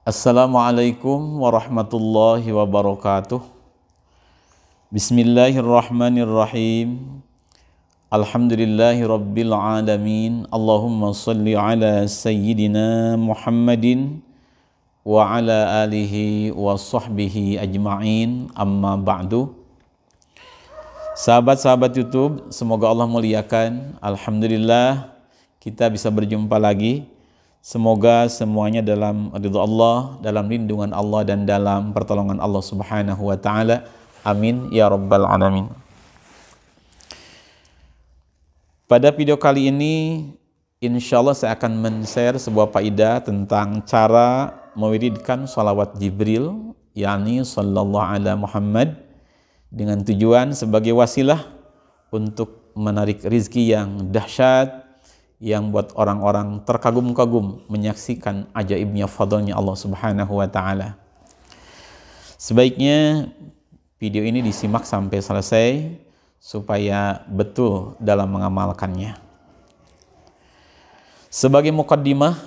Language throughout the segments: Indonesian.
Assalamualaikum warahmatullahi wabarakatuh. Bismillahirrahmanirrahim. Alhamdulillahi rabbil alamin. Allahumma salli ala sayyidina Muhammadin wa ala alihi wa sahbihi ajma'in. Amma ba'du. Sahabat-sahabat YouTube, semoga Allah muliakan. Alhamdulillah kita bisa berjumpa lagi. Semoga semuanya dalam ridha Allah, dalam lindungan Allah, dan dalam pertolongan Allah Subhanahu wa Ta'ala. Amin ya Rabbal Alamin. Pada video kali ini, insya Allah saya akan men-share sebuah faedah tentang cara mewiridkan sholawat Jibril, yakni sallallahu ala Muhammad, dengan tujuan sebagai wasilah untuk menarik rizki yang dahsyat, yang buat orang-orang terkagum-kagum menyaksikan ajaibnya fadlnya Allah Subhanahu wa Ta'ala. Sebaiknya video ini disimak sampai selesai supaya betul dalam mengamalkannya. Sebagai muqaddimah,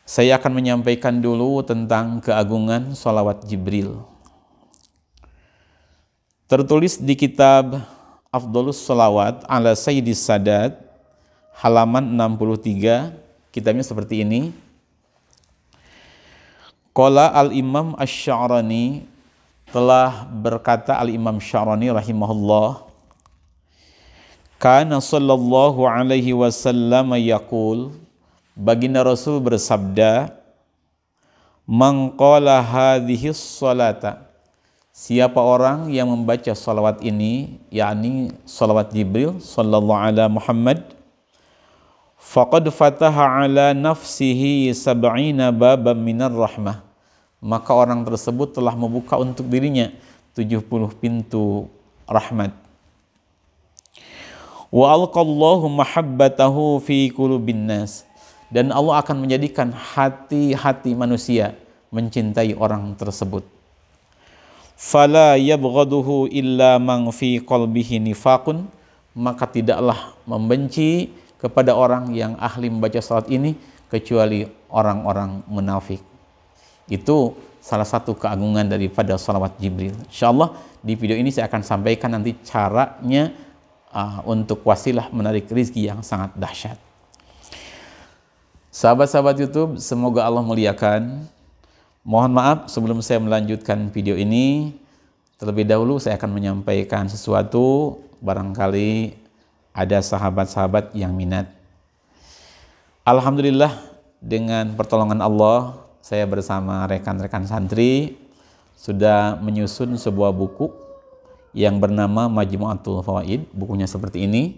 saya akan menyampaikan dulu tentang keagungan sholawat Jibril. Tertulis di kitab Afdhalus Sholawat ala Sayyidis Sadat, halaman 63, kitabnya seperti ini. Qala al-Imam Asy-Sya'rani, telah berkata al-Imam Sya'rani rahimahullah, kana sallallahu alaihi wasallam yaqul, baginda Rasul bersabda, man qala hadhihi sholata, siapa orang yang membaca salawat ini, yakni salawat Jibril sallallahu ala Muhammad, faqad fataha ala nafsihi sab'ina baban minar rahmah, maka orang tersebut telah membuka untuk dirinya 70 pintu rahmat. Wa alqallahu mahabbatahu fi qulubin nas, dan Allah akan menjadikan hati-hati manusia mencintai orang tersebut. Fala yabghaduhu illa man fi qalbihi nifaqun, maka tidaklah membenci kepada orang yang ahli membaca salat ini kecuali orang-orang munafik. Itu salah satu keagungan daripada salawat Jibril. Insyaallah di video ini saya akan sampaikan nanti caranya untuk wasilah menarik rezeki yang sangat dahsyat. Sahabat-sahabat YouTube, semoga Allah muliakan. Mohon maaf sebelum saya melanjutkan video ini, terlebih dahulu saya akan menyampaikan sesuatu, barangkali ada sahabat-sahabat yang minat. Alhamdulillah, dengan pertolongan Allah, saya bersama rekan-rekan santri sudah menyusun sebuah buku yang bernama Majmu'atul Fawaid. Bukunya seperti ini,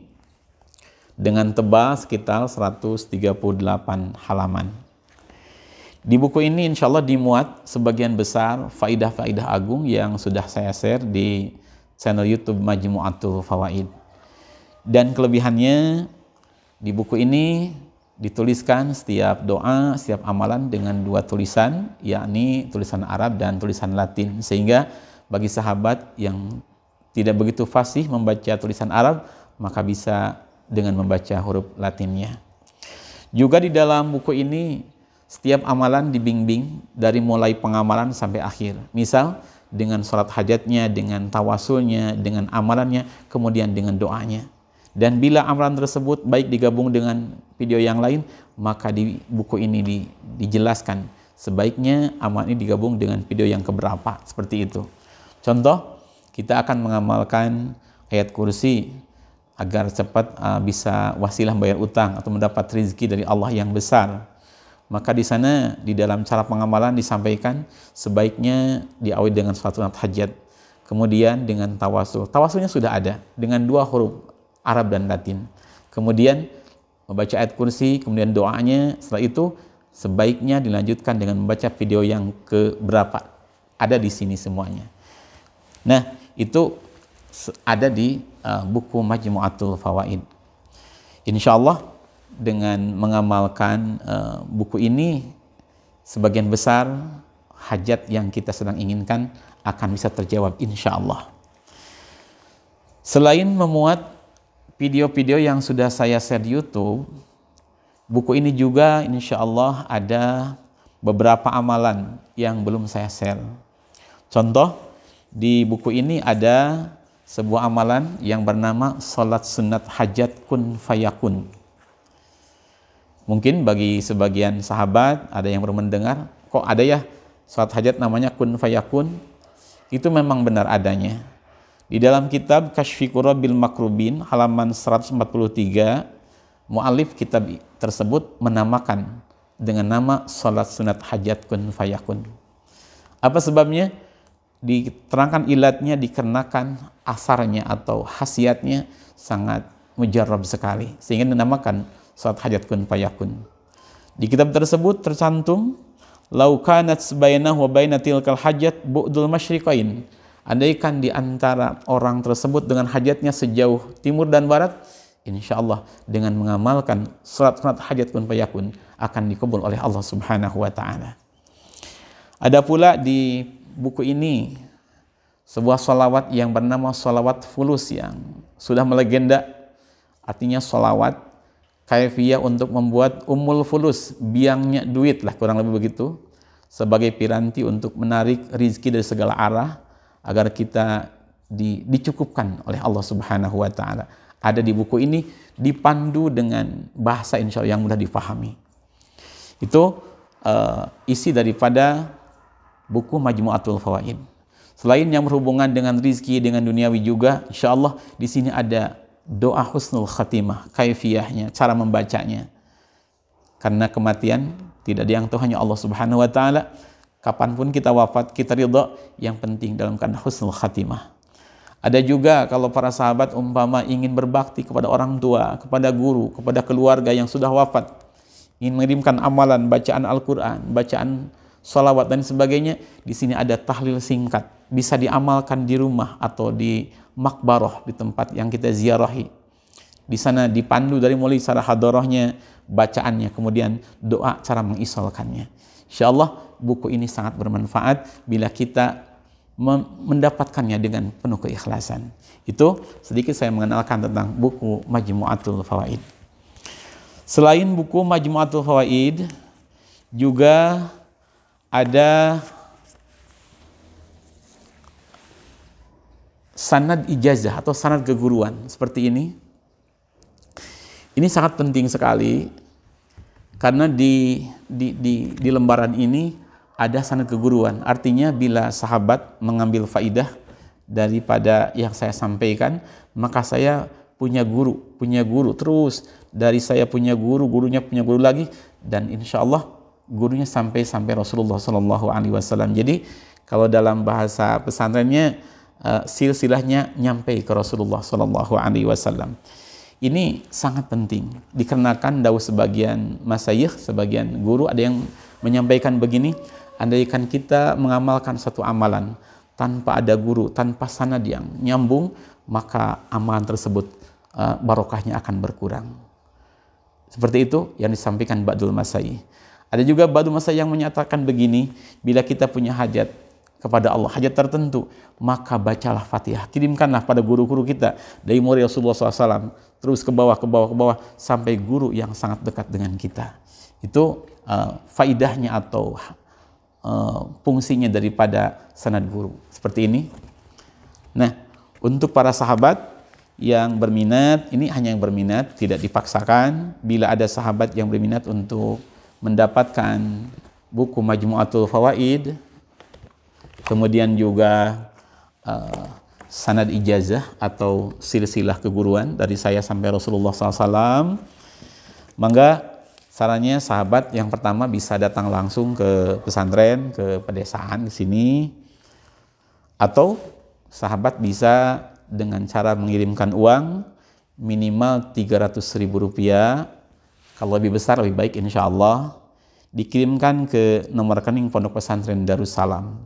dengan tebal sekitar 138 halaman. Di buku ini insya Allah dimuat sebagian besar faidah-faidah agung yang sudah saya share di channel YouTube Majmu'atul Fawaid. Dan kelebihannya, di buku ini dituliskan setiap doa, setiap amalan dengan dua tulisan, yakni tulisan Arab dan tulisan Latin, sehingga bagi sahabat yang tidak begitu fasih membaca tulisan Arab, maka bisa dengan membaca huruf Latinnya. Juga di dalam buku ini setiap amalan dibimbing dari mulai pengamalan sampai akhir. Misal dengan sholat hajatnya, dengan tawasulnya, dengan amalannya, kemudian dengan doanya. Dan bila amalan tersebut baik digabung dengan video yang lain, maka di buku ini dijelaskan sebaiknya amalan ini digabung dengan video yang keberapa, seperti itu. Contoh, kita akan mengamalkan ayat kursi agar cepat bisa wasilah bayar utang atau mendapat rezeki dari Allah yang besar. Maka di sana di dalam cara pengamalan disampaikan sebaiknya diawali dengan sholat hajat, kemudian dengan tawasul. Tawasulnya sudah ada dengan dua huruf Arab dan Latin. Kemudian membaca ayat kursi, kemudian doanya. Setelah itu sebaiknya dilanjutkan dengan membaca video yang keberapa. Ada di sini semuanya. Nah, itu ada di buku Majmu'atul Fawaid. Insya Allah dengan mengamalkan buku ini, sebagian besar hajat yang kita sedang inginkan akan bisa terjawab insya Allah. Selain memuat video-video yang sudah saya share di YouTube, buku ini juga insya Allah ada beberapa amalan yang belum saya share. Contoh, di buku ini ada sebuah amalan yang bernama salat sunat hajat kun fayakun. Mungkin bagi sebagian sahabat ada yang baru mendengar, kok ada ya salat hajat namanya kun fayakun? Itu memang benar adanya. Di dalam kitab Kasyfi Kurabil Makrubin halaman 143, mu'alif kitab tersebut menamakan dengan nama salat sunat hajat kun fayakun. Apa sebabnya? Diterangkan ilatnya dikarenakan asarnya atau khasiatnya sangat mujarrab sekali sehingga dinamakan salat hajat kun fayakun. Di kitab tersebut tercantum lau kanat bainahu wa baina tilkal hajat bu'dul masyriqain. Andaikan di antara orang tersebut dengan hajatnya sejauh timur dan barat, insyaallah dengan mengamalkan salat hajat kun fayakun akan dikabul oleh Allah Subhanahu wa taala. Ada pula di buku ini sebuah sholawat yang bernama sholawat fulus yang sudah melegenda, artinya sholawat kaifiyah untuk membuat ummul fulus, biangnya duit lah kurang lebih begitu, sebagai piranti untuk menarik rizki dari segala arah agar kita dicukupkan oleh Allah Subhanahu wa taala. Ada di buku ini, dipandu dengan bahasa insya Allah yang mudah difahami. Itu isi daripada buku Majmu'atul Fawaid. Selain yang berhubungan dengan rizki, dengan duniawi juga, insya Allah di sini ada doa husnul khatimah, kaifiyahnya, cara membacanya. Karena kematian tidak ada yang tahu, hanya Allah Subhanahu wa taala. Kapanpun kita wafat, kita ridha, yang penting dalam keadaan husnul khatimah. Ada juga kalau para sahabat umpama ingin berbakti kepada orang tua, kepada guru, kepada keluarga yang sudah wafat, ingin mengirimkan amalan, bacaan Al-Quran, bacaan sholawat dan sebagainya, di sini ada tahlil singkat, bisa diamalkan di rumah atau di makbaroh, di tempat yang kita ziarahi. Di sana dipandu dari mulai cara hadarahnya, bacaannya, kemudian doa cara mengisolkannya. Insyaallah buku ini sangat bermanfaat bila kita mendapatkannya dengan penuh keikhlasan. Itu sedikit saya mengenalkan tentang buku Majmu'atul Fawaid. Selain buku Majmu'atul Fawaid, juga ada sanad ijazah atau sanad keguruan seperti ini. Ini sangat penting sekali karena di lembaran ini ada sanad keguruan. Artinya bila sahabat mengambil faidah daripada yang saya sampaikan, maka saya punya guru terus, dari saya punya guru, gurunya punya guru lagi, dan insya Allah gurunya sampai Rasulullah Shallallahu Alaihi Wasallam. Jadi kalau dalam bahasa pesantrennya silsilahnya nyampe ke Rasulullah Shallallahu Alaihi Wasallam. Ini sangat penting dikarenakan dawuh sebagian masyayikh, sebagian guru ada yang menyampaikan begini: andaikan kita mengamalkan satu amalan tanpa ada guru, tanpa sanad yang nyambung, maka amalan tersebut barokahnya akan berkurang. Seperti itu yang disampaikan ba'dul masyayikh. Ada juga ba'dul masyayikh yang menyatakan begini: bila kita punya hajat kepada Allah, hajat tertentu, maka bacalah Fatihah, kirimkanlah pada guru-guru kita dari mulai Rasulullah SAW terus ke bawah sampai guru yang sangat dekat dengan kita. Itu faidahnya atau fungsinya daripada sanad guru seperti ini. Nah, untuk para sahabat yang berminat, ini hanya yang berminat, tidak dipaksakan. Bila ada sahabat yang berminat untuk mendapatkan buku Majmu'atul Fawaid, kemudian juga sanad ijazah atau silsilah keguruan dari saya sampai Rasulullah SAW, maka sarannya sahabat yang pertama bisa datang langsung ke pesantren, ke pedesaan di sini, atau sahabat bisa dengan cara mengirimkan uang minimal Rp300.000. Kalau lebih besar lebih baik, insya Allah dikirimkan ke nomor rekening Pondok Pesantren Darussalam.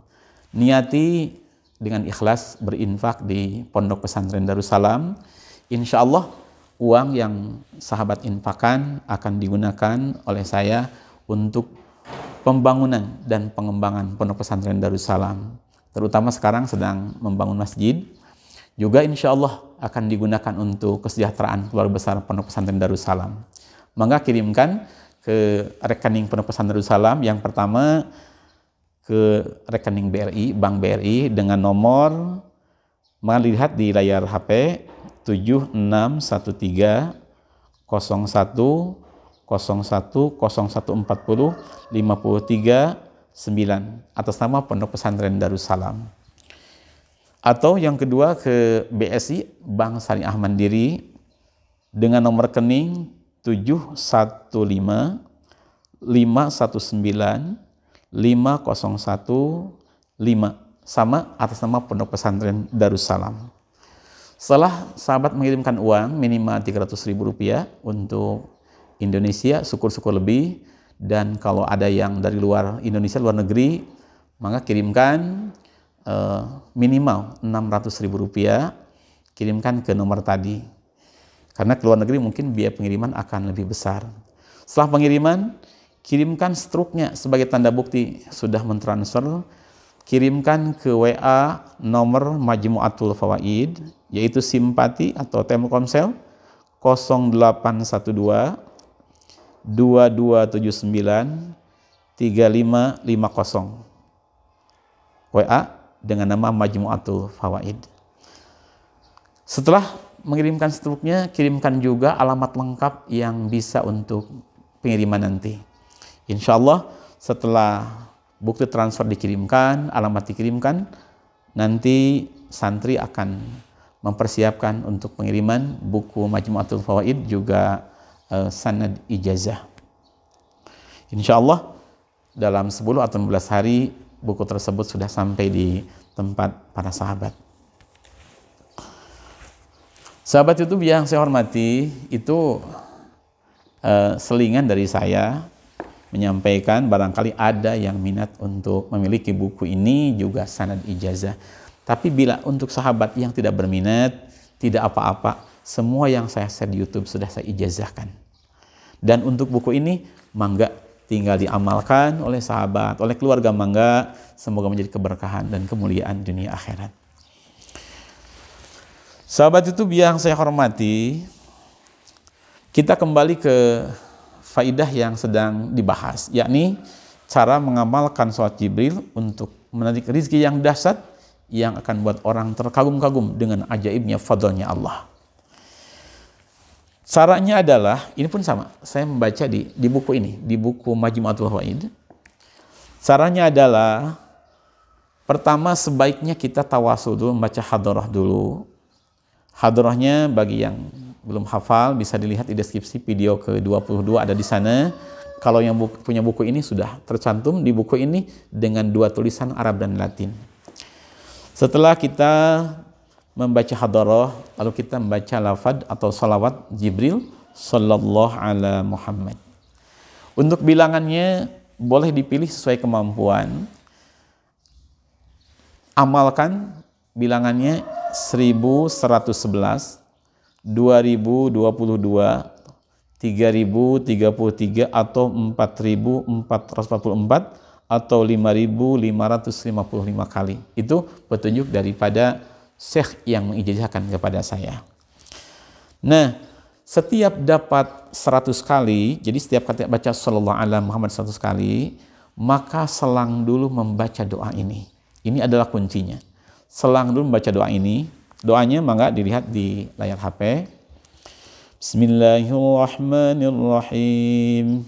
Niati dengan ikhlas berinfak di Pondok Pesantren Darussalam. Insya Allah uang yang sahabat infakkan akan digunakan oleh saya untuk pembangunan dan pengembangan Pondok Pesantren Darussalam. Terutama sekarang sedang membangun masjid. Juga insya Allah akan digunakan untuk kesejahteraan keluarga besar Pondok Pesantren Darussalam. Maka kirimkan ke rekening Pondok Pesantren Darussalam. Yang pertama ke rekening BRI, Bank BRI dengan nomor, melihat di layar HP 7613 01 01 0140 53 9 atas nama Pondok Pesantren Darussalam. Atau yang kedua ke BSI, Bank Syariah Mandiri dengan nomor rekening 715 519 5015 sama atas nama Pondok Pesantren Darussalam. Setelah sahabat mengirimkan uang minimal Rp300.000 untuk Indonesia, syukur-syukur lebih, dan kalau ada yang dari luar Indonesia, luar negeri, maka kirimkan minimal Rp600.000, kirimkan ke nomor tadi. Karena ke luar negeri mungkin biaya pengiriman akan lebih besar. Setelah pengiriman, kirimkan struknya sebagai tanda bukti sudah mentransfer. Kirimkan ke WA nomor Majmu'atul Fawaid, yaitu Simpati atau Telkomsel 0812 2279 3550. WA dengan nama Majmu'atul Fawaid. Setelah mengirimkan struknya, kirimkan juga alamat lengkap yang bisa untuk pengiriman nanti. Insya Allah setelah bukti transfer dikirimkan, alamat dikirimkan, nanti santri akan mempersiapkan untuk pengiriman buku Majmu'atul Fawaid juga sanad ijazah. Insya Allah dalam 10 atau 15 hari buku tersebut sudah sampai di tempat para sahabat. Sahabat YouTube yang saya hormati, itu selingan dari saya menyampaikan barangkali ada yang minat untuk memiliki buku ini juga sanad ijazah. Tapi bila untuk sahabat yang tidak berminat, tidak apa-apa, semua yang saya share di YouTube sudah saya ijazahkan. Dan untuk buku ini, mangga tinggal diamalkan oleh sahabat, oleh keluarga, mangga, semoga menjadi keberkahan dan kemuliaan dunia akhirat. Sahabat YouTube yang saya hormati, kita kembali ke faidah yang sedang dibahas, yakni cara mengamalkan sholat Jibril untuk menarik rezeki yang dahsyat yang akan buat orang terkagum-kagum dengan ajaibnya fadlnya Allah. Caranya adalah, ini pun sama, saya membaca di buku ini, di buku Majmu'atul Fawaid. Caranya adalah, pertama sebaiknya kita tawasul dulu, membaca hadharah dulu. Hadharahnya bagi yang belum hafal bisa dilihat di deskripsi video ke-22 ada di sana. Kalau yang punya buku ini sudah tercantum di buku ini dengan 2 tulisan Arab dan Latin. Setelah kita membaca hadharah, lalu kita membaca lafaz atau salawat Jibril sallallahu ala Muhammad. Untuk bilangannya boleh dipilih sesuai kemampuan. Amalkan bilangannya 1111, 2022, 3033 atau 4444 atau 5555 kali. Itu petunjuk daripada syekh yang mengijazahkan kepada saya. Nah, setiap dapat 100 kali, jadi setiap kali baca sallallahu alaihi Muhammad 100 kali, maka selang dulu membaca doa ini. Ini adalah kuncinya. Selang dulu membaca doa ini. Doanya mangga dilihat di layar HP. Bismillahirrahmanirrahim.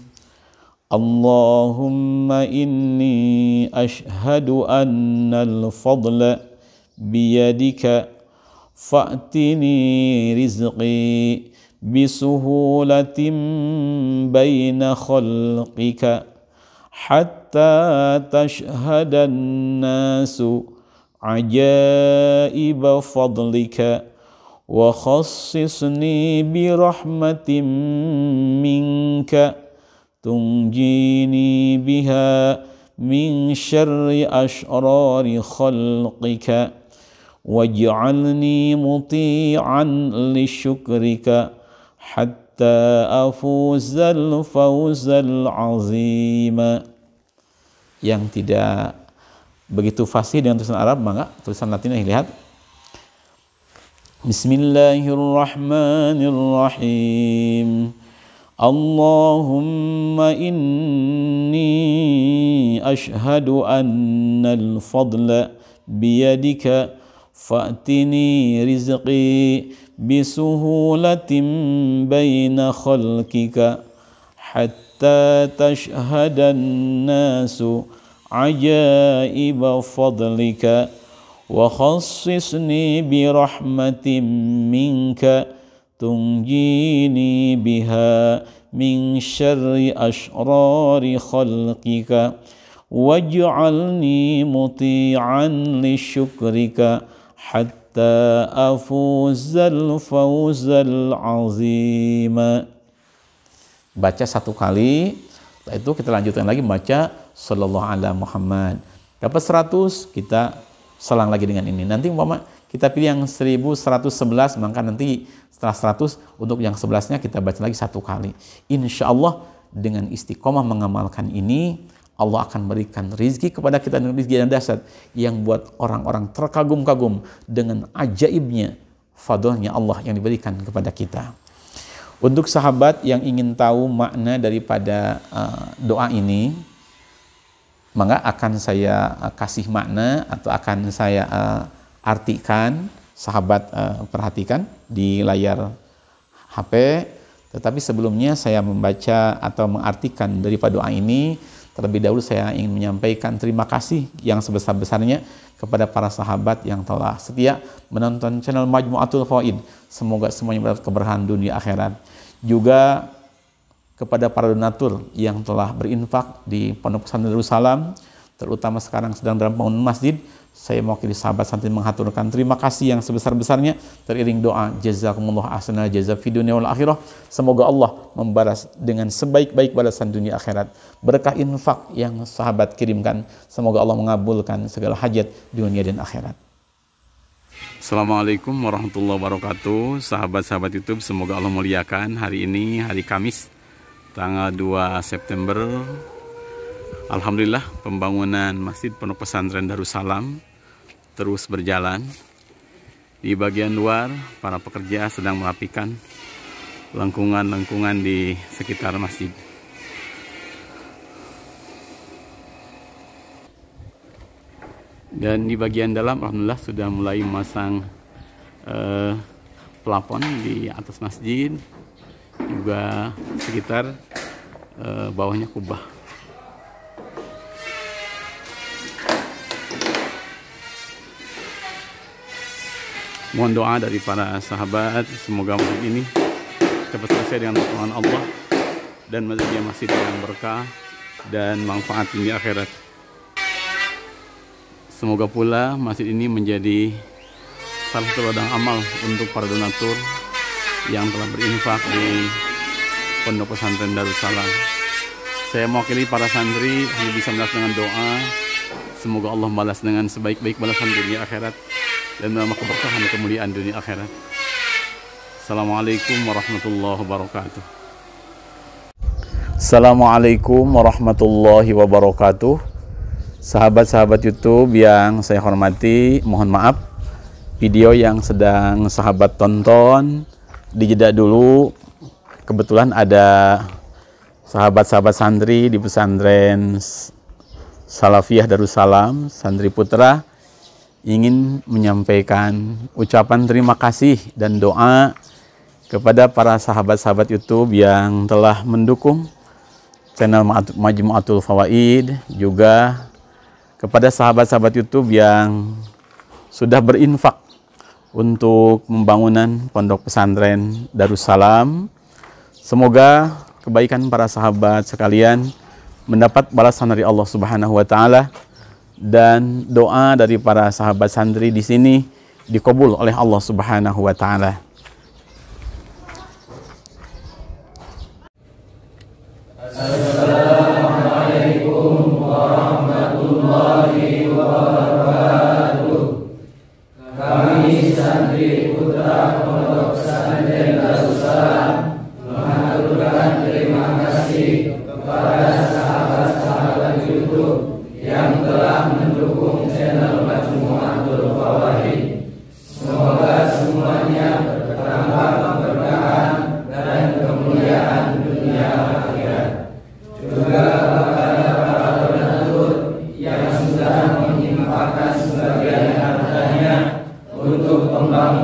Allahumma inni ashhadu annal fadla biyadika fa'tini rizqi bisuhulatin baina khalqika hatta tashhadan nasu ajaiba fadlika wa khassisni birahmatin minka tunjini biha min syarri asyrari khalqika waj'alni muti'an li syukrika hatta afuzal fawzal azima. Yang tidak begitu fasih dengan tulisan Arab, maka tulisan Latinnya lihat. Bismillahirrahmanirrahim. اللهم إني أشهد أن الفضل بيدك فأتني رزقي بسهولة بين خلقك حتى تشهد الناس عجائب فضلك وخصصني برحمة منك تنجيني بها من شر أشرار خلقك واجعلني مطيعا لشكرك حتى أفوز الفوز العظيم. Baca satu kali, setelah itu kita lanjutkan lagi baca Sallallahu Alaihi Muhammad. Dapat 100, kita selang lagi dengan ini. Nanti umpama kita pilih yang 1111, maka nanti setelah 100 untuk yang 11-nya kita baca lagi satu kali. Insya Allah dengan istiqomah mengamalkan ini, Allah akan berikan rizki kepada kita dengan rizki yang dahsyat yang buat orang-orang terkagum-kagum dengan ajaibnya fadlnya Allah yang diberikan kepada kita. Untuk sahabat yang ingin tahu makna daripada doa ini, maka akan saya kasih makna atau akan saya artikan. Sahabat perhatikan di layar HP. Tetapi sebelumnya saya membaca atau mengartikan daripada doa ini, terlebih dahulu saya ingin menyampaikan terima kasih yang sebesar-besarnya kepada para sahabat yang telah setia menonton channel Majmu'atul Fawaid. Semoga semuanya mendapat keberkahan dunia akhirat. Juga kepada para donatur yang telah berinfak di Pondok Pesantren Darussalam, terutama sekarang sedang dalam pembangunan masjid. Saya mewakili sahabat santri menghaturkan terima kasih yang sebesar-besarnya, teriring doa jazakumullah ahsanal jazaa fid dunya wal akhirah. Semoga Allah membalas dengan sebaik-baik balasan dunia akhirat. Berkah infak yang sahabat kirimkan, semoga Allah mengabulkan segala hajat dunia dan akhirat. Assalamualaikum warahmatullahi wabarakatuh. Sahabat-sahabat YouTube, semoga Allah muliakan. Hari ini hari Kamis tanggal 2 September. Alhamdulillah pembangunan Masjid Pondok Pesantren Darussalam terus berjalan. Di bagian luar para pekerja sedang merapikan lengkungan-lengkungan di sekitar masjid. Dan di bagian dalam alhamdulillah sudah mulai memasang plafon di atas masjid, juga sekitar bawahnya kubah. Mohon doa dari para sahabat, semoga masjid ini cepat selesai dengan pertolongan Allah dan menjadi masjid yang berkah dan manfaat di akhirat. Semoga pula masjid ini menjadi salah satu ladang amal untuk para donatur yang telah berinfak di Pondok Pesantren Darussalam. Saya mewakili para santri hanya bisa membalas dengan doa. Semoga Allah balas dengan sebaik-baik balasan dunia akhirat dan dalam keberkahan kemuliaan dunia akhirat. Assalamualaikum warahmatullahi wabarakatuh. Assalamualaikum warahmatullahi wabarakatuh. Sahabat-sahabat YouTube yang saya hormati, mohon maaf video yang sedang sahabat tonton dijeda dulu. Kebetulan ada sahabat-sahabat santri di pesantren Salafiyah Darussalam, santri putra, ingin menyampaikan ucapan terima kasih dan doa kepada para sahabat-sahabat YouTube yang telah mendukung channel Majmu'atul Fawaid, juga kepada sahabat-sahabat YouTube yang sudah berinfak untuk pembangunan Pondok Pesantren Darussalam. Semoga kebaikan para sahabat sekalian mendapat balasan dari Allah Subhanahu wa taala, dan doa dari para sahabat santri di sini dikabul oleh Allah Subhanahu wa taala. Assalamualaikum warahmatullahi wabarakatuh. Kami santri putra Pondok Pesantren Darussalam mengaturkan terima kasih kepada sahabat-sahabat YouTube yang telah mendukung channel Majmu'atul Fawaid. Semoga semuanya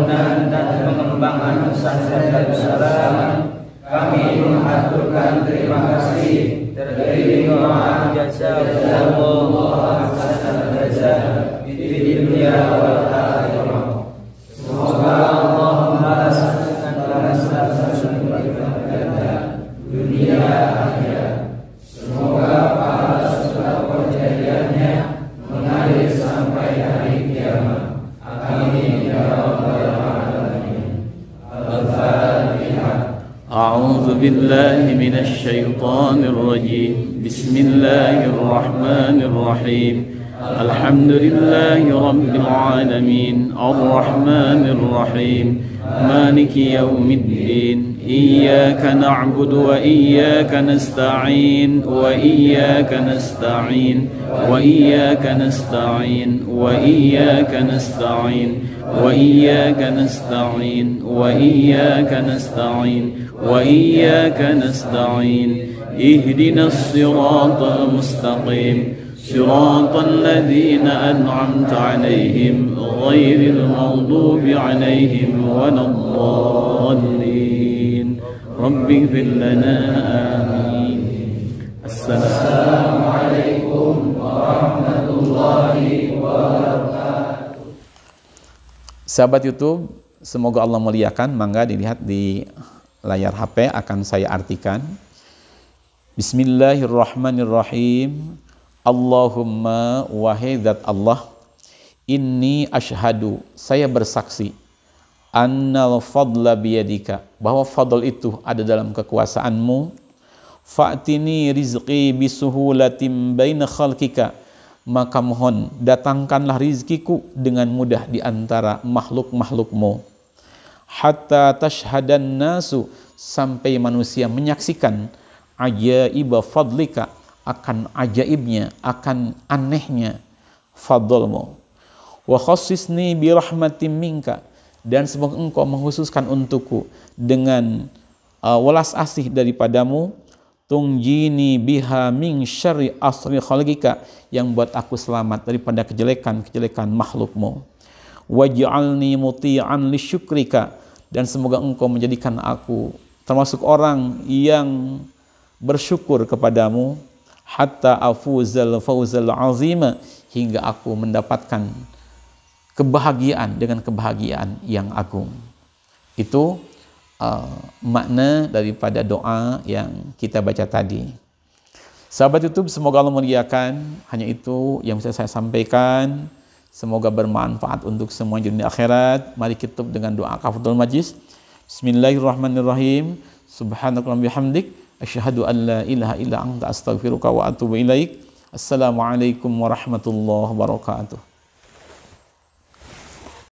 pembangunan dan pengembangan pesantren Darussalam, kami mengaturkan terima kasih dari doa jazakumullah khairan jazaa di dunia wal akhirah. Semoga Allah membalaskan balasan dunia akhirat. Semoga pahala surat perjanjiannya mengalir sampai hari kiamat. Amin ya rabbal alamin. Al-Fatihah. أعوذ بالله من الشيطان الرجيم بسم الله الرحمن الرحيم الحمد لله رب العالمين الرحمن الرحيم مالك يوم الدين إياك نعبد وإياك نستعين وإياك نستعين وإياك نستعين وإياك نستعين وإياك نستعين وإياك نستعين وإياك نستعين اهدنا الصراط المستقيم صراط الذين أنعمت عليهم غير المغضوب عليهم ولا الضالين رب اغفر لنا آمين. السلام عليكم ورحمة الله وبركاته. Sahabat YouTube, semoga Allah muliakan. Mangga dilihat di layar HP, akan saya artikan. Bismillahirrahmanirrahim. Allahumma wahai zat Allah, inni ashhadu, saya bersaksi, annal fadla biyadika, bahwa fadl itu ada dalam kekuasaanmu. Fa'tini rizqi bisuhulatim baina khalqika, maka mohon datangkanlah rizkiku dengan mudah di antara makhluk-makhlukmu. Hatta tashhadan nasu, sampai manusia menyaksikan ajaiba fadlika, akan ajaibnya, akan anehnya fadlmu. Wa khassisni bi rahmatin minka, dan semoga engkau menghususkan untukku dengan welas asih daripadamu. Tungjini biha min syarri asri khalqika, yang buat aku selamat daripada kejelekan-kejelekan makhlukmu. Waj'alni muti'an li syukrika, dan semoga engkau menjadikan aku termasuk orang yang bersyukur kepadamu. Hatta afuzal fawzal azima, hingga aku mendapatkan kebahagiaan dengan kebahagiaan yang agung. Itu makna daripada doa yang kita baca tadi. Sahabat YouTube, semoga Allah muliakan. Hanya itu yang bisa saya sampaikan. Semoga bermanfaat untuk semua di dunia akhirat. Mari kita tutup dengan doa kafatul majlis. Bismillahirrahmanirrahim. Subhanakallahumma bihamdik, asyhadu an la ilaha illa anta astaghfiruka wa atubu ilaik. Assalamualaikum warahmatullahi wabarakatuh.